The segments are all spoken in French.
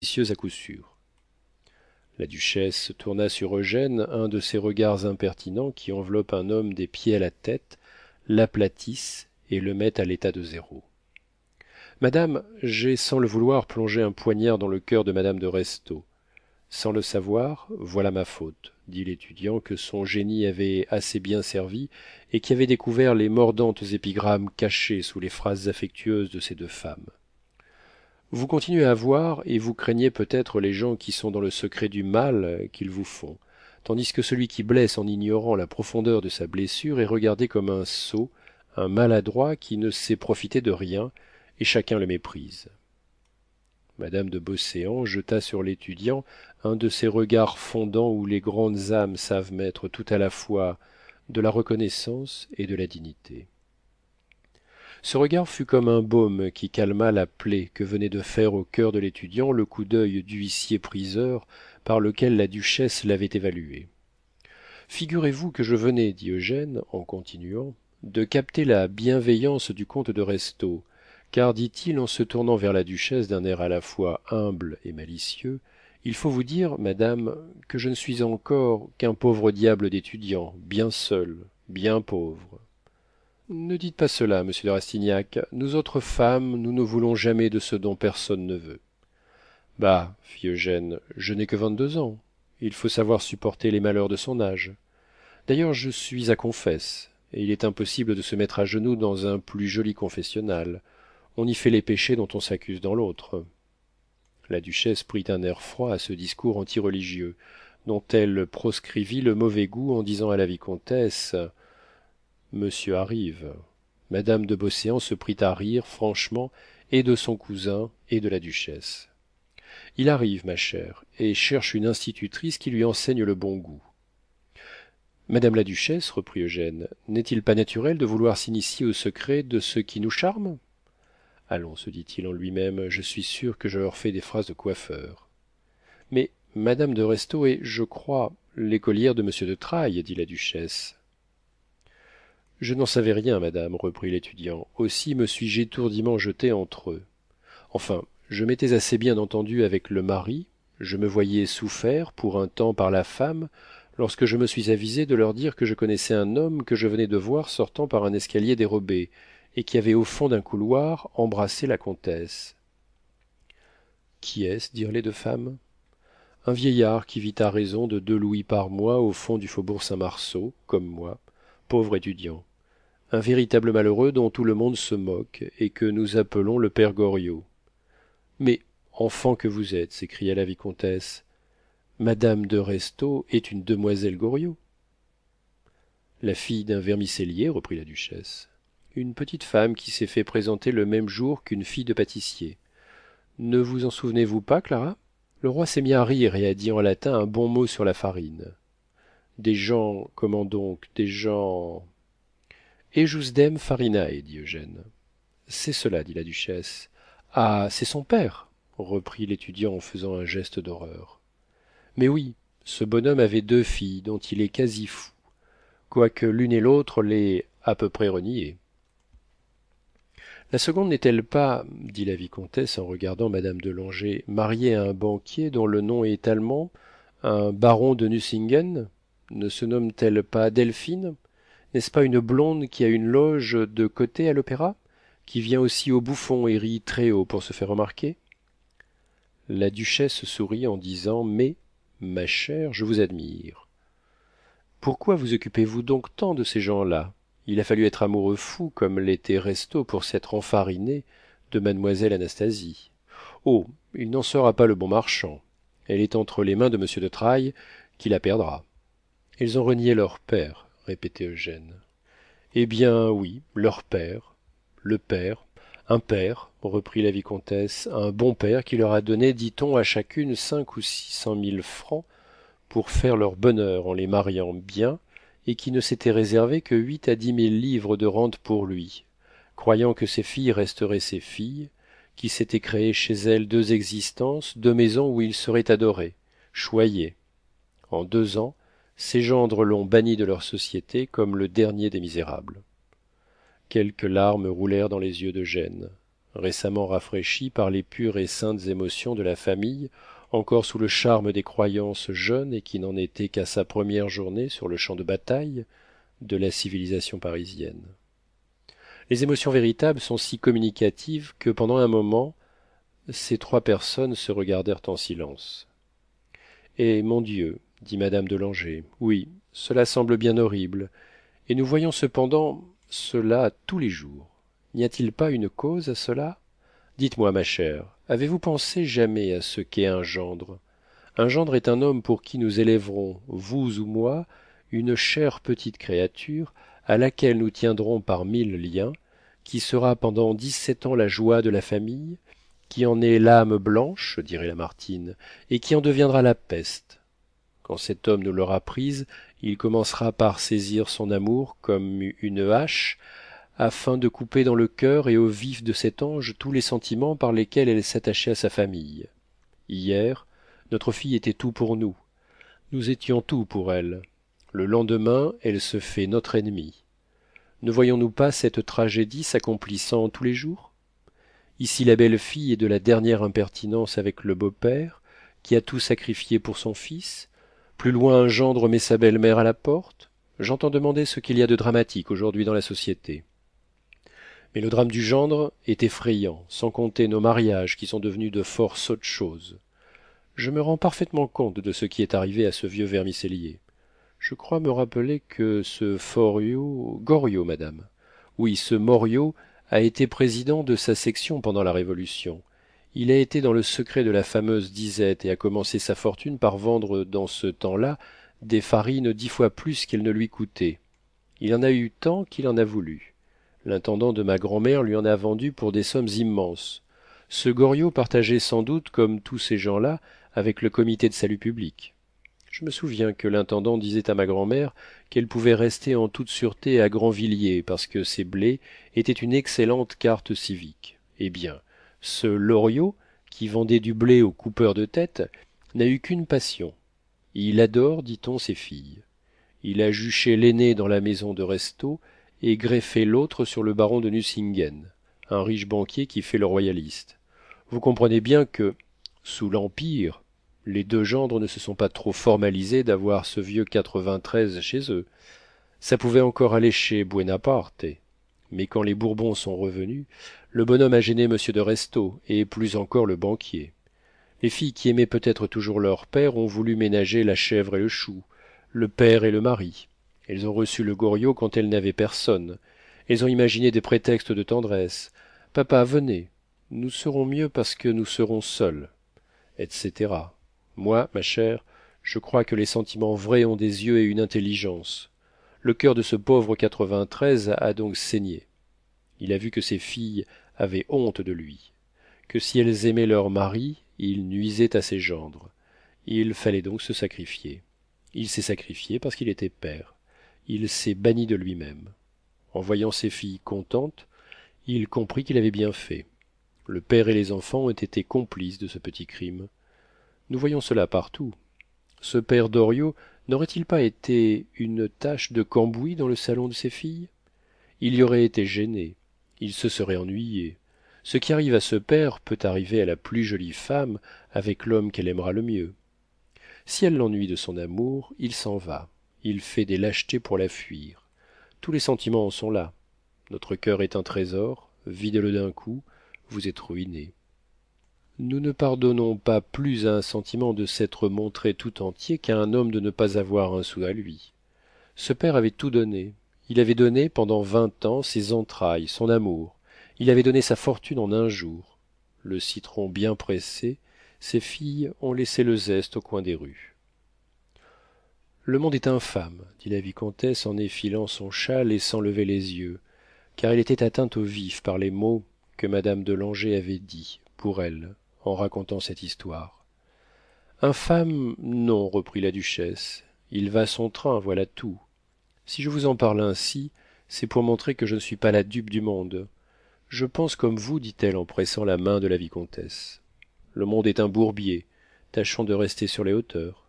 à coup sûr. La duchesse tourna sur Eugène un de ces regards impertinents qui enveloppent un homme des pieds à la tête, l'aplatissent et le mettent à l'état de zéro. Madame, j'ai sans le vouloir plongé un poignard dans le cœur de madame de restaud. Sans le savoir, voilà ma faute, dit l'étudiant que son génie avait assez bien servi et qui avait découvert les mordantes épigrammes cachées sous les phrases affectueuses de ces deux femmes. Vous continuez à voir et vous craignez peut-être les gens qui sont dans le secret du mal qu'ils vous font, tandis que celui qui blesse en ignorant la profondeur de sa blessure est regardé comme un sot, un maladroit qui ne sait profiter de rien, et chacun le méprise. Madame de Beauséant jeta sur l'étudiant un de ces regards fondants où les grandes âmes savent mettre tout à la fois de la reconnaissance et de la dignité. Ce regard fut comme un baume qui calma la plaie que venait de faire au cœur de l'étudiant le coup d'œil d'huissier-priseur par lequel la duchesse l'avait évalué. Figurez-vous que je venais, dit Eugène en continuant, de capter la bienveillance du comte de restaud, car dit-il en se tournant vers la duchesse d'un air à la fois humble et malicieux, il faut vous dire, madame, que je ne suis encore qu'un pauvre diable d'étudiant, bien seul, bien pauvre. Ne dites pas cela, monsieur de Rastignac. Nous autres femmes, nous ne voulons jamais de ce dont personne ne veut. Bah, fit Eugène, je n'ai que 22 ans. Il faut savoir supporter les malheurs de son âge. D'ailleurs, je suis à confesse, et il est impossible de se mettre à genoux dans un plus joli confessionnal. On y fait les péchés dont on s'accuse dans l'autre. La duchesse prit un air froid à ce discours antireligieux, dont elle proscrivit le mauvais goût en disant à la vicomtesse monsieur arrive. Madame de Beauséant se prit à rire franchement et de son cousin et de la duchesse. Il arrive, ma chère, et cherche une institutrice qui lui enseigne le bon goût. Madame la duchesse, reprit Eugène, n'est-il pas naturel de vouloir s'initier au secret de ce qui nous charme? Allons, se dit-il en lui-même, je suis sûr que je leur fais des phrases de coiffeur. Mais madame de restaud est, je crois, l'écolière de monsieur de Trailles, dit la duchesse. Je n'en savais rien, madame, reprit l'étudiant, aussi me suis-je étourdiment jeté entre eux. Enfin, je m'étais assez bien entendu avec le mari, je me voyais souffert pour un temps par la femme, lorsque je me suis avisé de leur dire que je connaissais un homme que je venais de voir sortant par un escalier dérobé, et qui avait au fond d'un couloir embrassé la comtesse. Qui est-ce? Dirent les deux femmes. Un vieillard qui vit à raison de 2 louis par mois au fond du faubourg Saint-Marceau, comme moi, pauvre étudiant. Un véritable malheureux dont tout le monde se moque et que nous appelons le père Goriot. Mais, enfant que vous êtes, s'écria la vicomtesse, madame de restaud est une demoiselle Goriot. La fille d'un vermicellier, reprit la duchesse. Une petite femme qui s'est fait présenter le même jour qu'une fille de pâtissier. Ne vous en souvenez-vous pas, Clara? Le roi s'est mis à rire et a dit en latin un bon mot sur la farine. Des gens, comment donc, des gens. Ejusdem farinae, dit Eugène. C'est cela, dit la duchesse. Ah, c'est son père, reprit l'étudiant en faisant un geste d'horreur. Mais oui, ce bonhomme avait 2 filles dont il est quasi fou, quoique l'une et l'autre l'aient à peu près renié. La seconde n'est-elle pas, dit la vicomtesse en regardant madame de Langeais, mariée à un banquier dont le nom est allemand, un baron de Nucingen? Ne se nomme-t-elle pas Delphine? N'est-ce pas une blonde qui a une loge de côté à l'opéra, qui vient aussi au Bouffon et rit très haut pour se faire remarquer? La duchesse sourit en disant mais, ma chère, je vous admire. Pourquoi vous occupez-vous donc tant de ces gens-là? Il a fallu être amoureux fou comme l'était Restaud pour s'être enfariné de mademoiselle Anastasie. Oh, il n'en sera pas le bon marchand. Elle est entre les mains de monsieur de Trailles, qui la perdra. Ils ont renié leur père, répétait Eugène. Eh bien oui, leur père, le père, un père, reprit la vicomtesse, un bon père qui leur a donné, dit-on, à chacune 500 ou 600 000 francs pour faire leur bonheur en les mariant bien, et qui ne s'était réservé que 8 à 10 000 livres de rente pour lui, croyant que ses filles resteraient ses filles, qui s'était créé chez elles 2 existences, 2 maisons où il serait adoré, choyé. En 2 ans, ses gendres l'ont banni de leur société comme le dernier des misérables. Quelques larmes roulèrent dans les yeux d'Eugène. récemment rafraîchie par les pures et saintes émotions de la famille, encore sous le charme des croyances jeunes et qui n'en était qu'à sa première journée sur le champ de bataille de la civilisation parisienne. Les émotions véritables sont si communicatives que pendant un moment, ces trois personnes se regardèrent en silence. Eh mon Dieu, dit madame de Langeais, oui, cela semble bien horrible, et nous voyons cependant cela tous les jours. N'y a-t-il pas une cause à cela? Dites-moi, ma chère, avez-vous pensé jamais à ce qu'est un gendre? Un gendre est un homme pour qui nous élèverons, vous ou moi, une chère petite créature, à laquelle nous tiendrons par 1000 liens, qui sera pendant 17 ans la joie de la famille, qui en est l'âme blanche, dirait Lamartine, et qui en deviendra la peste. Quand cet homme nous l'aura prise, il commencera par saisir son amour comme une hache, afin de couper dans le cœur et au vif de cet ange tous les sentiments par lesquels elle s'attachait à sa famille. Hier, notre fille était tout pour nous. Nous étions tout pour elle. Le lendemain, elle se fait notre ennemie. Ne voyons-nous pas cette tragédie s'accomplissant tous les jours? Ici la belle-fille est de la dernière impertinence avec le beau-père, qui a tout sacrifié pour son fils. Plus loin un gendre met sa belle-mère à la porte. J'entends demander ce qu'il y a de dramatique aujourd'hui dans la société. Mais le drame du gendre est effrayant, sans compter nos mariages qui sont devenus de fort sottes choses. Je me rends parfaitement compte de ce qui est arrivé à ce vieux vermicellier. Je crois me rappeler que ce Goriot, madame. Oui, ce Moriot a été président de sa section pendant la Révolution. Il a été dans le secret de la fameuse disette et a commencé sa fortune par vendre dans ce temps-là des farines 10 fois plus qu'elles ne lui coûtaient. Il en a eu tant qu'il en a voulu. L'intendant de ma grand'mère lui en a vendu pour des sommes immenses. Ce Goriot partageait sans doute, comme tous ces gens-là, avec le comité de salut public. Je me souviens que l'intendant disait à ma grand'mère qu'elle pouvait rester en toute sûreté à Grandvilliers parce que ses blés étaient une excellente carte civique. Eh bien, ce Loriot, qui vendait du blé aux coupeurs de tête, n'a eu qu'une passion. Il adore, dit-on, ses filles. Il a juché l'aîné dans la maison de Restaud et greffé l'autre sur le baron de Nucingen, un riche banquier qui fait le royaliste. Vous comprenez bien que, sous l'Empire, les deux gendres ne se sont pas trop formalisés d'avoir ce vieux 93 chez eux. Ça pouvait encore aller chez Buonaparte. Mais quand les Bourbons sont revenus, le bonhomme a gêné monsieur de Restaud, et plus encore le banquier. Les filles qui aimaient peut-être toujours leur père ont voulu ménager la chèvre et le chou, le père et le mari. Elles ont reçu le Goriot quand elles n'avaient personne. Elles ont imaginé des prétextes de tendresse. Papa, venez. Nous serons mieux parce que nous serons seuls, etc. Moi, ma chère, je crois que les sentiments vrais ont des yeux et une intelligence. Le cœur de ce pauvre 93 a donc saigné. Il a vu que ses filles avaient honte de lui, que si elles aimaient leur mari, il nuisait à ses gendres. Il fallait donc se sacrifier. Il s'est sacrifié parce qu'il était père. Il s'est banni de lui-même. En voyant ses filles contentes, il comprit qu'il avait bien fait. Le père et les enfants ont été complices de ce petit crime. Nous voyons cela partout. Ce père Doriot n'aurait-il pas été une tache de cambouis dans le salon de ses filles? Il y aurait été gêné, il se serait ennuyé. Ce qui arrive à ce père peut arriver à la plus jolie femme avec l'homme qu'elle aimera le mieux. Si elle l'ennuie de son amour, il s'en va, il fait des lâchetés pour la fuir. Tous les sentiments en sont là. Notre cœur est un trésor, videz-le d'un coup, vous êtes ruiné. Nous ne pardonnons pas plus à un sentiment de s'être montré tout entier qu'à un homme de ne pas avoir un sou à lui. Ce père avait tout donné. Il avait donné pendant 20 ans ses entrailles, son amour. Il avait donné sa fortune en un jour. Le citron bien pressé, ses filles ont laissé le zeste au coin des rues. Le monde est infâme, dit la vicomtesse en effilant son châle et sans lever les yeux, car elle était atteinte au vif par les mots que madame de Langeais avait dits, pour elle, en racontant cette histoire. Infâme, non, reprit la duchesse. Il va son train, voilà tout. Si je vous en parle ainsi, c'est pour montrer que je ne suis pas la dupe du monde. Je pense comme vous, dit-elle en pressant la main de la vicomtesse. Le monde est un bourbier, tâchons de rester sur les hauteurs.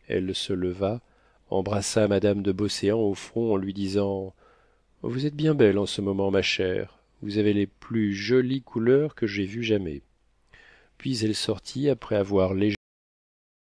Elle se leva, embrassa madame de Beauséant au front en lui disant « Vous êtes bien belle en ce moment, ma chère. vous avez les plus jolies couleurs que j'aie vues jamais. Puis elle sortit après avoir